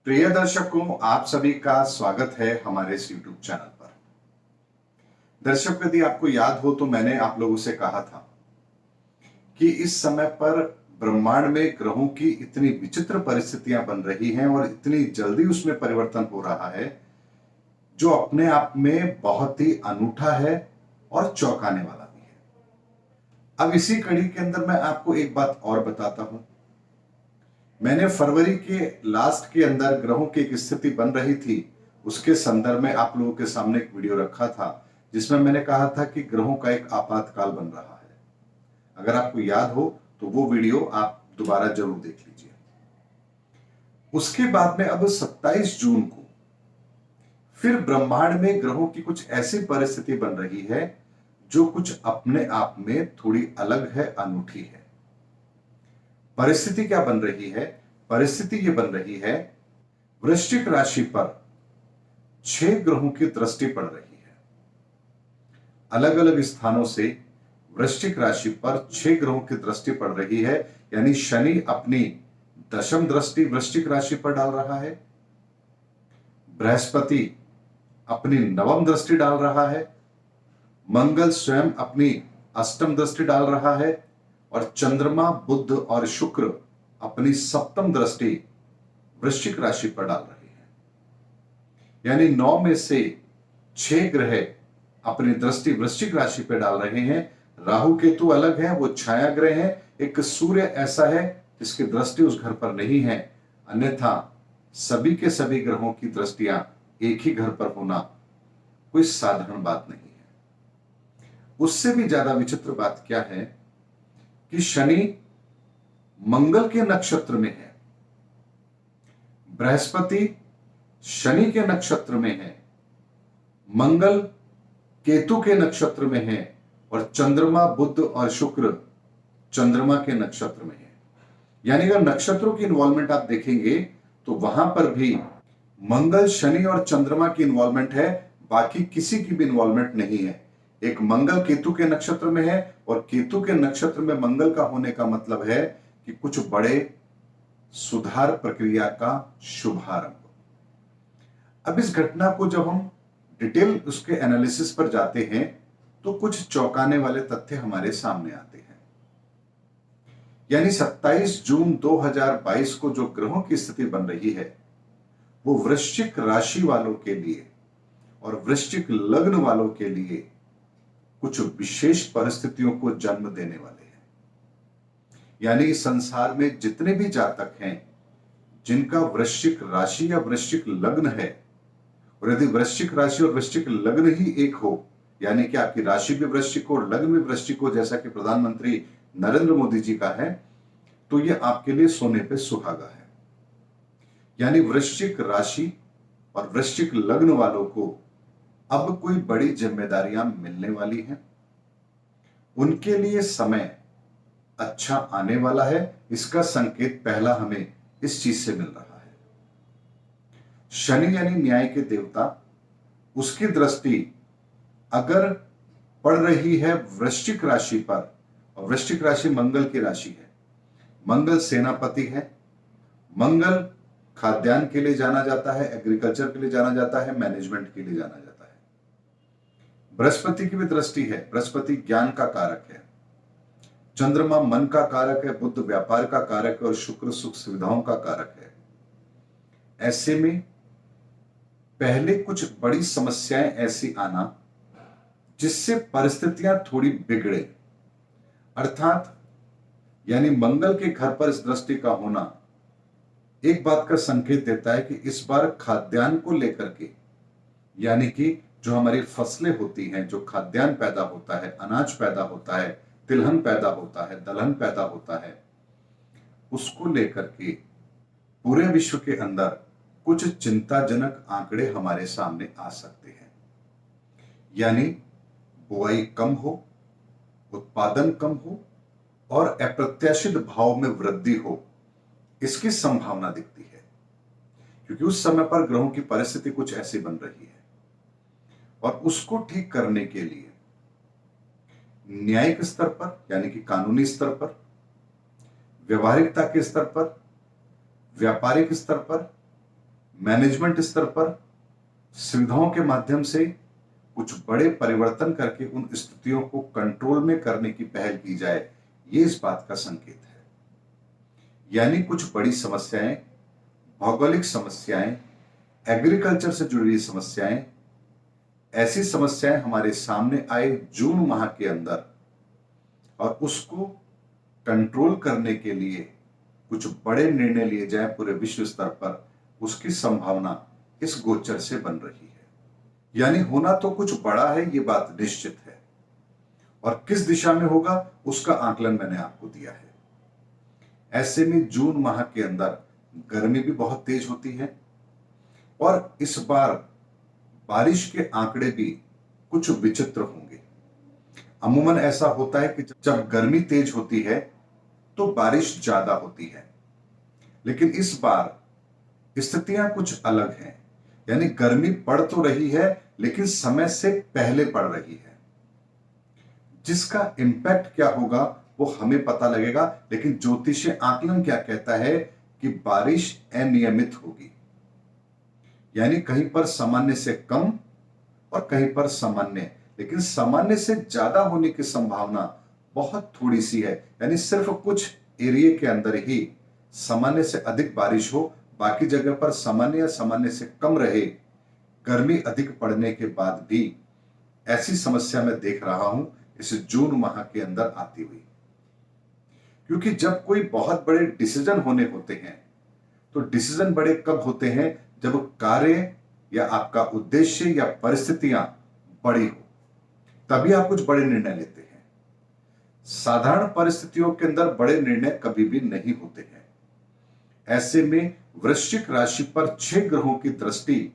प्रिय दर्शकों, आप सभी का स्वागत है हमारे इस YouTube चैनल पर। दर्शक, यदि आपको याद हो तो मैंने आप लोगों से कहा था कि इस समय पर ब्रह्मांड में ग्रहों की इतनी विचित्र परिस्थितियां बन रही हैं और इतनी जल्दी उसमें परिवर्तन हो रहा है जो अपने आप में बहुत ही अनूठा है और चौंकाने वाला भी है। अब इसी कड़ी के अंदर मैं आपको एक बात और बताता हूं। मैंने फरवरी के लास्ट के अंदर ग्रहों की एक स्थिति बन रही थी, उसके संदर्भ में आप लोगों के सामने एक वीडियो रखा था जिसमें मैंने कहा था कि ग्रहों का एक आपातकाल बन रहा है। अगर आपको याद हो तो वो वीडियो आप दोबारा जरूर देख लीजिए। उसके बाद में अब 27 जून को फिर ब्रह्मांड में ग्रहों की कुछ ऐसी परिस्थिति बन रही है जो कुछ अपने आप में थोड़ी अलग है, अनूठी है। परिस्थिति क्या बन रही है? परिस्थिति ये बन रही है, वृश्चिक राशि पर 6 ग्रहों की दृष्टि पड़ रही है। अलग अलग स्थानों से वृश्चिक राशि पर 6 ग्रहों की दृष्टि पड़ रही है। यानी शनि अपनी दशम दृष्टि वृश्चिक राशि पर डाल रहा है, बृहस्पति अपनी नवम दृष्टि डाल रहा है, मंगल स्वयं अपनी अष्टम दृष्टि डाल रहा है और चंद्रमा, बुध और शुक्र अपनी सप्तम दृष्टि वृश्चिक राशि पर डाल रहे हैं। यानी 9 में से 6 ग्रह अपनी दृष्टि वृश्चिक राशि पर डाल रहे हैं। राहु केतु अलग है, वो छाया ग्रह है। एक सूर्य ऐसा है जिसकी दृष्टि उस घर पर नहीं है, अन्यथा सभी के सभी ग्रहों की दृष्टियां एक ही घर पर होना कोई साधारण बात नहीं है। उससे भी ज्यादा विचित्र बात क्या है कि शनि मंगल के नक्षत्र में है, बृहस्पति शनि के नक्षत्र में है, मंगल केतु के नक्षत्र में है और चंद्रमा, बुध और शुक्र चंद्रमा के नक्षत्र में है। यानी अगर नक्षत्रों की इन्वॉल्वमेंट आप देखेंगे तो वहां पर भी मंगल, शनि और चंद्रमा की इन्वॉल्वमेंट है, बाकी किसी की भी इन्वॉल्वमेंट नहीं है। एक मंगल केतु के नक्षत्र में है और केतु के नक्षत्र में मंगल का होने का मतलब है कि कुछ बड़े सुधार प्रक्रिया का शुभारंभ। अब इस घटना को जब हम डिटेल उसके एनालिसिस पर जाते हैं तो कुछ चौंकाने वाले तथ्य हमारे सामने आते हैं। यानी 27 जून 2022 को जो ग्रहों की स्थिति बन रही है वो वृश्चिक राशि वालों के लिए और वृश्चिक लग्न वालों के लिए कुछ विशेष परिस्थितियों को जन्म देने वाले हैं। यानी संसार में जितने भी जातक हैं जिनका वृश्चिक राशि या वृश्चिक लग्न है, और यदि वृश्चिक राशि और वृश्चिक लग्न ही एक हो, यानी कि आपकी राशि भी वृश्चिक हो और लग्न भी वृश्चिक हो, जैसा कि प्रधानमंत्री नरेंद्र मोदी जी का है, तो यह आपके लिए सोने पे सुहागा है। यानी वृश्चिक राशि और वृश्चिक लग्न वालों को अब कोई बड़ी जिम्मेदारियां मिलने वाली हैं। उनके लिए समय अच्छा आने वाला है। इसका संकेत पहला हमें इस चीज से मिल रहा है। शनि यानी न्याय के देवता, उसकी दृष्टि अगर पड़ रही है वृश्चिक राशि पर, और वृश्चिक राशि मंगल की राशि है, मंगल सेनापति है, मंगल खाद्यान्न के लिए जाना जाता है, एग्रीकल्चर के लिए जाना जाता है, मैनेजमेंट के लिए जाना जाता है। बृहस्पति की भी दृष्टि है, बृहस्पति ज्ञान का कारक है, चंद्रमा मन का कारक है, बुध व्यापार का कारक है और शुक्र सुख सुविधाओं का कारक है। ऐसे में पहले कुछ बड़ी समस्याएं ऐसी आना जिससे परिस्थितियां थोड़ी बिगड़े, अर्थात यानी मंगल के घर पर इस दृष्टि का होना एक बात का संकेत देता है कि इस बार खाद्यान्न को लेकर के, यानी कि जो हमारी फसलें होती हैं, जो खाद्यान्न पैदा होता है, अनाज पैदा होता है, तिलहन पैदा होता है, दलहन पैदा होता है, उसको लेकर के पूरे विश्व के अंदर कुछ चिंताजनक आंकड़े हमारे सामने आ सकते हैं। यानी बुआई कम हो, उत्पादन कम हो और अप्रत्याशित भाव में वृद्धि हो, इसकी संभावना दिखती है। क्योंकि उस समय पर ग्रहों की परिस्थिति कुछ ऐसी बन रही है और उसको ठीक करने के लिए न्यायिक स्तर पर, यानी कि कानूनी स्तर पर, व्यवहारिकता के स्तर पर, व्यापारिक स्तर पर मैनेजमेंट स्तर पर सुविधाओं के माध्यम से कुछ बड़े परिवर्तन करके उन स्थितियों को कंट्रोल में करने की पहल की जाए, ये इस बात का संकेत है। यानी कुछ बड़ी समस्याएं, भौगोलिक समस्याएं, एग्रीकल्चर से जुड़ी हुई समस्याएं, ऐसी समस्याएं हमारे सामने आए जून माह के अंदर और उसको कंट्रोल करने के लिए कुछ बड़े निर्णय लिए जाएं पूरे विश्व स्तर पर, उसकी संभावना इस गोचर से बन रही है। यानी होना तो कुछ बड़ा है, ये बात निश्चित है, और किस दिशा में होगा उसका आकलन मैंने आपको दिया है। ऐसे में जून माह के अंदर गर्मी भी बहुत तेज होती है और इस बार बारिश के आंकड़े भी कुछ विचित्र होंगे। अमूमन ऐसा होता है कि जब गर्मी तेज होती है तो बारिश ज्यादा होती है, लेकिन इस बार स्थितियां कुछ अलग हैं। यानी गर्मी पड़ तो रही है लेकिन समय से पहले पड़ रही है। जिसका इंपैक्ट क्या होगा वो हमें पता लगेगा, लेकिन ज्योतिषीय आकलन क्या कहता है कि बारिश अनियमित होगी। यानी कहीं पर सामान्य से कम और कहीं पर सामान्य, लेकिन सामान्य से ज्यादा होने की संभावना बहुत थोड़ी सी है। यानी सिर्फ कुछ एरिया के अंदर ही सामान्य से अधिक बारिश हो, बाकी जगह पर सामान्य या सामान्य से कम रहे। गर्मी अधिक पड़ने के बाद भी ऐसी समस्या मैं देख रहा हूं इस जून माह के अंदर आती हुई। क्योंकि जब कोई बहुत बड़े डिसीजन होने होते हैं तो डिसीजन बड़े कब होते हैं, जब कार्य या आपका उद्देश्य या परिस्थितियां बड़ी हो, तभी आप कुछ बड़े निर्णय लेते हैं। साधारण परिस्थितियों के अंदर बड़े निर्णय कभी भी नहीं होते हैं। ऐसे में वृश्चिक राशि पर 6 ग्रहों की दृष्टि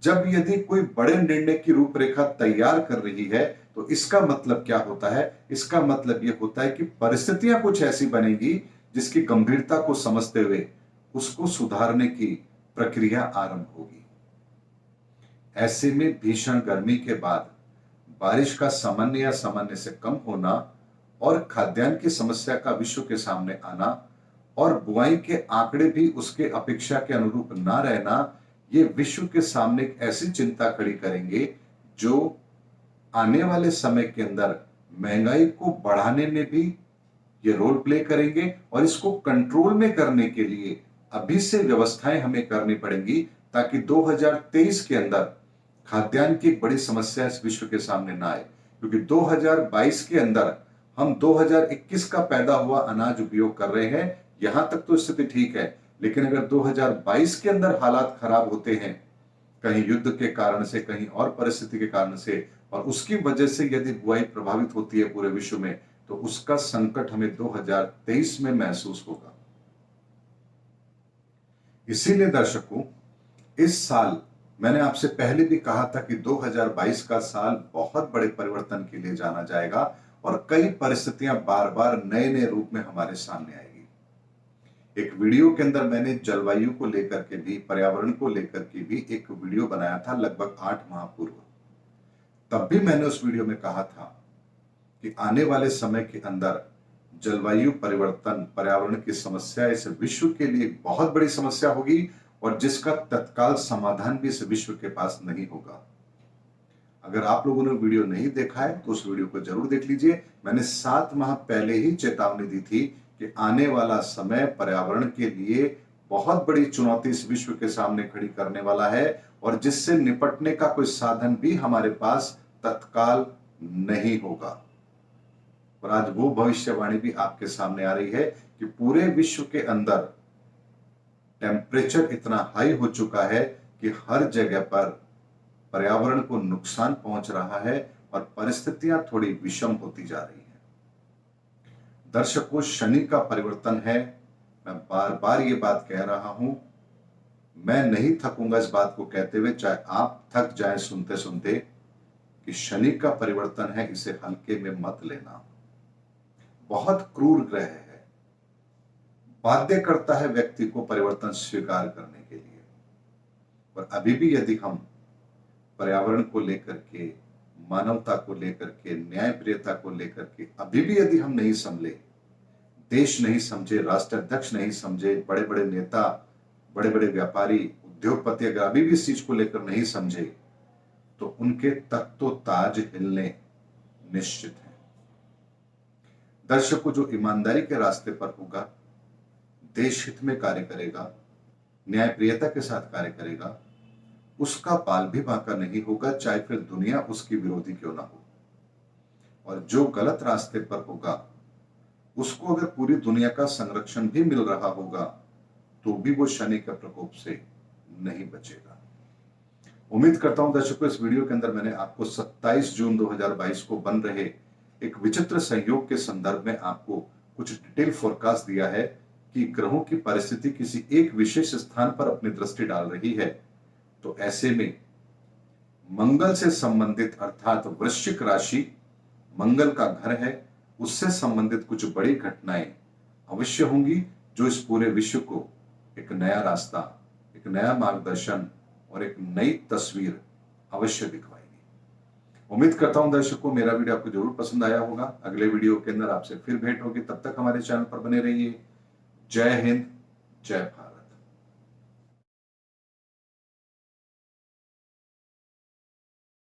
जब यदि कोई बड़े निर्णय की रूपरेखा तैयार कर रही है तो इसका मतलब क्या होता है? इसका मतलब यह होता है कि परिस्थितियां कुछ ऐसी बनेगी जिसकी गंभीरता को समझते हुए उसको सुधारने की प्रक्रिया आरंभ होगी। ऐसे में भीषण गर्मी के बाद बारिश का सामान्य या सामान्य से कम होना और खाद्यान्न की समस्या का विश्व के सामने आना और बुआई के आंकड़े भी उसके अपेक्षा के अनुरूप ना रहना, ये विश्व के सामने एक ऐसी चिंता खड़ी करेंगे जो आने वाले समय के अंदर महंगाई को बढ़ाने में भी ये रोल प्ले करेंगे और इसको कंट्रोल में करने के लिए अभी से व्यवस्थाएं हमें करनी पड़ेंगी ताकि 2023 के अंदर खाद्यान्न की एक बड़ी समस्या इस विश्व के सामने ना आए। क्योंकि 2022 के अंदर हम 2021 का पैदा हुआ अनाज उपयोग कर रहे हैं, यहां तक तो स्थिति ठीक है, लेकिन अगर 2022 के अंदर हालात खराब होते हैं कहीं युद्ध के कारण से, कहीं और परिस्थिति के कारण से, और उसकी वजह से यदि बुआई प्रभावित होती है पूरे विश्व में, तो उसका संकट हमें 2023 में महसूस होगा। इसीलिए दर्शकों, इस साल मैंने आपसे पहले भी कहा था कि 2022 का साल बहुत बड़े परिवर्तन के लिए जाना जाएगा और कई परिस्थितियां बार बार नए नए रूप में हमारे सामने आएगी। एक वीडियो के अंदर मैंने जलवायु को लेकर के भी, पर्यावरण को लेकर के भी एक वीडियो बनाया था लगभग 8 माह पूर्व। तब भी मैंने उस वीडियो में कहा था कि आने वाले समय के अंदर जलवायु परिवर्तन, पर्यावरण की समस्या इस विश्व के लिए बहुत बड़ी समस्या होगी और जिसका तत्काल समाधान भी इस विश्व के पास नहीं होगा। अगर आप लोगों ने वीडियो नहीं देखा है तो उस वीडियो को जरूर देख लीजिए। मैंने 7 माह पहले ही चेतावनी दी थी कि आने वाला समय पर्यावरण के लिए बहुत बड़ी चुनौती इस विश्व के सामने खड़ी करने वाला है और जिससे निपटने का कोई साधन भी हमारे पास तत्काल नहीं होगा। और आज वो भविष्यवाणी भी आपके सामने आ रही है कि पूरे विश्व के अंदर टेम्परेचर इतना हाई हो चुका है कि हर जगह पर पर्यावरण को नुकसान पहुंच रहा है और परिस्थितियां थोड़ी विषम होती जा रही हैं। दर्शकों, शनि का परिवर्तन है। मैं बार बार ये बात कह रहा हूं, मैं नहीं थकूंगा इस बात को कहते हुए, चाहे आप थक जाएं सुनते सुनते, कि शनि का परिवर्तन है, इसे हल्के में मत लेना। बहुत क्रूर ग्रह है, बाध्य करता है व्यक्ति को परिवर्तन स्वीकार करने के लिए। पर अभी भी यदि हम पर्यावरण को लेकर के, मानवता को लेकर के, न्यायप्रियता को लेकर के अभी भी यदि हम नहीं संभले, देश नहीं समझे, राष्ट्राध्यक्ष नहीं समझे, बड़े बड़े नेता, बड़े बड़े व्यापारी, उद्योगपति अगर अभी भी इस चीज को लेकर नहीं समझे तो उनके तख्तो ताज हिलने निश्चित है। दर्शकों, जो ईमानदारी के रास्ते पर होगा, देश हित में कार्य करेगा, न्यायप्रियता के साथ कार्य करेगा, उसका बाल भी बांका नहीं होगा, चाहे फिर दुनिया उसकी विरोधी क्यों ना हो। और जो गलत रास्ते पर होगा उसको अगर पूरी दुनिया का संरक्षण भी मिल रहा होगा तो भी वो शनि के प्रकोप से नहीं बचेगा। उम्मीद करता हूं दर्शकों, इस वीडियो के अंदर मैंने आपको 27 जून 2022 को बन रहे एक विचित्र संयोग के संदर्भ में आपको कुछ डिटेल फोरकास्ट दिया है कि ग्रहों की परिस्थिति किसी एक विशेष स्थान पर अपनी दृष्टि डाल रही है। तो ऐसे में मंगल से संबंधित अर्थात वृश्चिक राशि मंगल का घर है, उससे संबंधित कुछ बड़ी घटनाएं अवश्य होंगी जो इस पूरे विश्व को एक नया रास्ता, एक नया मार्गदर्शन और एक नई तस्वीर अवश्य दिखवाएगी। उम्मीद करता हूं दर्शकों मेरा वीडियो आपको जरूर पसंद आया होगा। अगले वीडियो के अंदर आपसे फिर भेंट होगी, तब तक हमारे चैनल पर बने रहिए। जय हिंद, जय भारत।